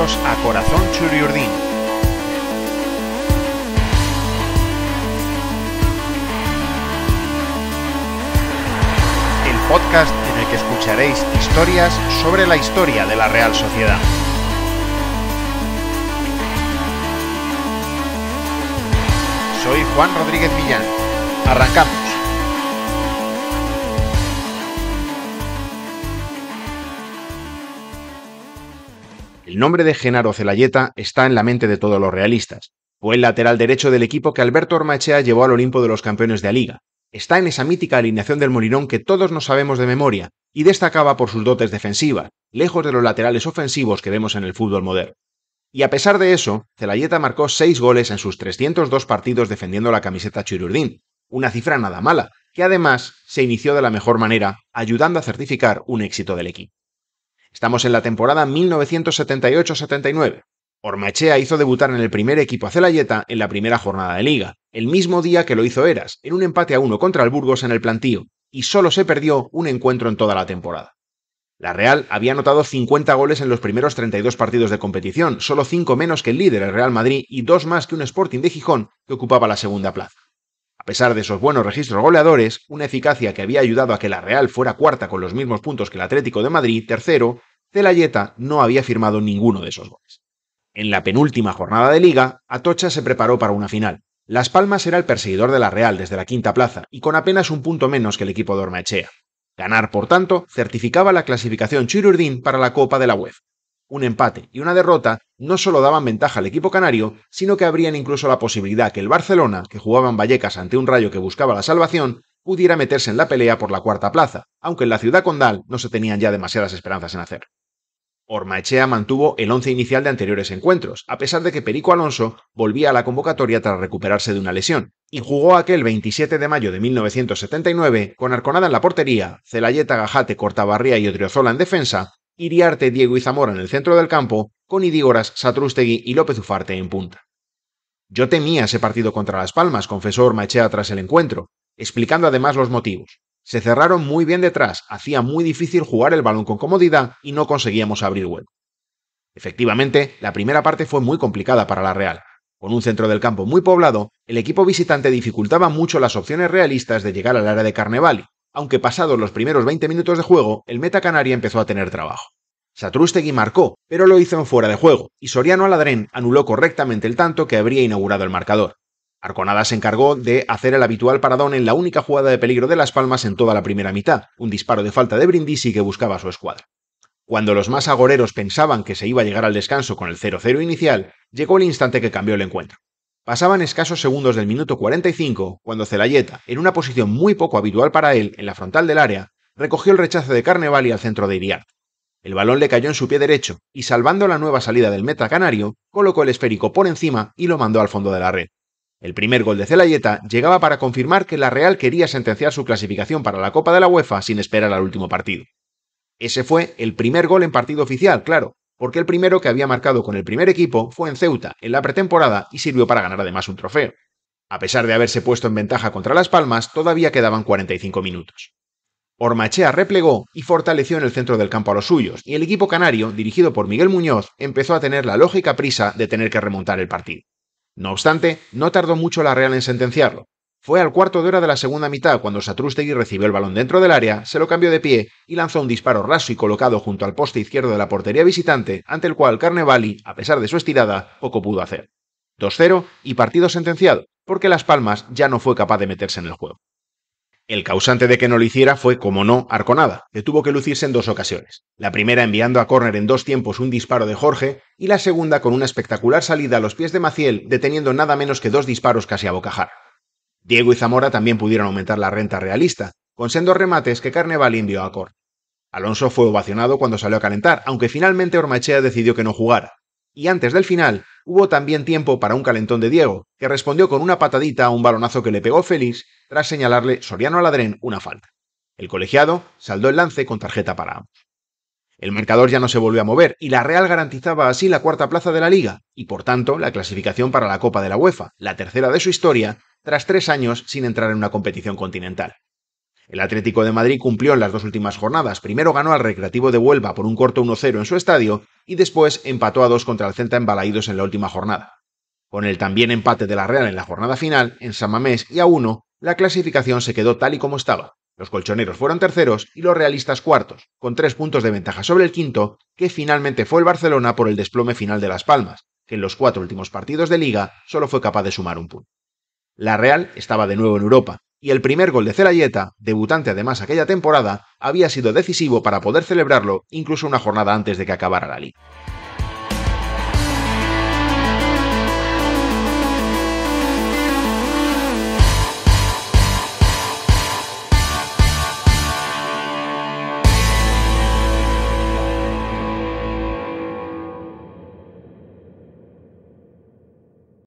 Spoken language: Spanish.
Bienvenidos a Corazón Churiurdin. El podcast en el que escucharéis historias sobre la historia de la Real Sociedad. Soy Juan Rodríguez Millán. Arrancamos. El nombre de Genaro Zelaieta está en la mente de todos los realistas. Fue el lateral derecho del equipo que Alberto Ormaechea llevó al Olimpo de los Campeones de Liga. Está en esa mítica alineación del Molinón que todos nos sabemos de memoria y destacaba por sus dotes defensivas, lejos de los laterales ofensivos que vemos en el fútbol moderno. Y a pesar de eso, Zelaieta marcó 6 goles en sus 302 partidos defendiendo la camiseta Churiurdin, una cifra nada mala, que además se inició de la mejor manera, ayudando a certificar un éxito del equipo. Estamos en la temporada 1978-79. Ormaechea hizo debutar en el primer equipo a Zelaieta en la primera jornada de Liga, el mismo día que lo hizo Eras, en un empate a 1 contra el Burgos en el Plantío, y solo se perdió un encuentro en toda la temporada. La Real había anotado 50 goles en los primeros 32 partidos de competición, solo 5 menos que el líder, el Real Madrid, y 2 más que un Sporting de Gijón, que ocupaba la segunda plaza. A pesar de esos buenos registros goleadores, una eficacia que había ayudado a que la Real fuera cuarta con los mismos puntos que el Atlético de Madrid, tercero, Zelaieta no había firmado ninguno de esos goles. En la penúltima jornada de Liga, Atocha se preparó para una final. Las Palmas era el perseguidor de la Real desde la quinta plaza y con apenas un punto menos que el equipo de Ormaechea. Ganar, por tanto, certificaba la clasificación Churiurdin para la Copa de la UEFA. Un empate y una derrota no solo daban ventaja al equipo canario, sino que abrían incluso la posibilidad que el Barcelona, que jugaba en Vallecas ante un Rayo que buscaba la salvación, pudiera meterse en la pelea por la cuarta plaza, aunque en la ciudad condal no se tenían ya demasiadas esperanzas en hacerlo. Ormaechea mantuvo el 11 inicial de anteriores encuentros, a pesar de que Perico Alonso volvía a la convocatoria tras recuperarse de una lesión, y jugó aquel 27 de mayo de 1979 con Arconada en la portería, Zelaieta, Gajate, Cortabarría y Odriozola en defensa, Iriarte, Diego y Zamora en el centro del campo, con Idígoras, Satrústegui y López Ufarte en punta. Yo temía ese partido contra Las Palmas, confesó Ormaechea tras el encuentro, explicando además los motivos. Se cerraron muy bien detrás, hacía muy difícil jugar el balón con comodidad y no conseguíamos abrir hueco. Efectivamente, la primera parte fue muy complicada para la Real. Con un centro del campo muy poblado, el equipo visitante dificultaba mucho las opciones realistas de llegar al área de Carnevali, aunque pasados los primeros 20 minutos de juego, el meta canaria empezó a tener trabajo. Satrústegui marcó, pero lo hizo en fuera de juego, y Soriano Aladrén anuló correctamente el tanto que habría inaugurado el marcador. Arconada se encargó de hacer el habitual paradón en la única jugada de peligro de Las Palmas en toda la primera mitad, un disparo de falta de Brindisi que buscaba a su escuadra. Cuando los más agoreros pensaban que se iba a llegar al descanso con el 0-0 inicial, llegó el instante que cambió el encuentro. Pasaban escasos segundos del minuto 45 cuando Zelaieta, en una posición muy poco habitual para él en la frontal del área, recogió el rechazo de Carnevali al centro de Iriarte. El balón le cayó en su pie derecho y, salvando la nueva salida del meta canario, colocó el esférico por encima y lo mandó al fondo de la red. El primer gol de Zelaieta llegaba para confirmar que la Real quería sentenciar su clasificación para la Copa de la UEFA sin esperar al último partido. Ese fue el primer gol en partido oficial, claro, porque el primero que había marcado con el primer equipo fue en Ceuta, en la pretemporada, y sirvió para ganar además un trofeo. A pesar de haberse puesto en ventaja contra Las Palmas, todavía quedaban 45 minutos. Ormaechea replegó y fortaleció en el centro del campo a los suyos, y el equipo canario, dirigido por Miguel Muñoz, empezó a tener la lógica prisa de tener que remontar el partido. No obstante, no tardó mucho la Real en sentenciarlo. Fue al cuarto de hora de la segunda mitad cuando Satrústegui recibió el balón dentro del área, se lo cambió de pie y lanzó un disparo raso y colocado junto al poste izquierdo de la portería visitante, ante el cual Carnevali, a pesar de su estirada, poco pudo hacer. 2-0 y partido sentenciado, porque Las Palmas ya no fue capaz de meterse en el juego. El causante de que no lo hiciera fue, como no, Arconada, que tuvo que lucirse en 2 ocasiones. La primera enviando a córner en 2 tiempos un disparo de Jorge y la segunda con una espectacular salida a los pies de Maciel, deteniendo nada menos que 2 disparos casi a bocajarro. Diego y Zamora también pudieron aumentar la renta realista, con sendos remates que Carnevali envió a córner. Alonso fue ovacionado cuando salió a calentar, aunque finalmente Ormaechea decidió que no jugara. Y antes del final, hubo también tiempo para un calentón de Diego, que respondió con una patadita a un balonazo que le pegó Félix tras señalarle Soriano Aladrén una falta. El colegiado saldó el lance con tarjeta para ambos. El marcador ya no se volvió a mover y la Real garantizaba así la cuarta plaza de la Liga y, por tanto, la clasificación para la Copa de la UEFA, la tercera de su historia, tras 3 años sin entrar en una competición continental. El Atlético de Madrid cumplió en las dos últimas jornadas. Primero ganó al Recreativo de Huelva por un corto 1-0 en su estadio y después empató a 2 contra el Celta en Balaídos en la última jornada. Con el también empate de la Real en la jornada final, en San Mamés y a 1, la clasificación se quedó tal y como estaba. Los colchoneros fueron terceros y los realistas cuartos, con 3 puntos de ventaja sobre el quinto, que finalmente fue el Barcelona por el desplome final de Las Palmas, que en los 4 últimos partidos de Liga solo fue capaz de sumar un punto. La Real estaba de nuevo en Europa, y el primer gol de Zelaieta, debutante además aquella temporada, había sido decisivo para poder celebrarlo incluso una jornada antes de que acabara la Liga.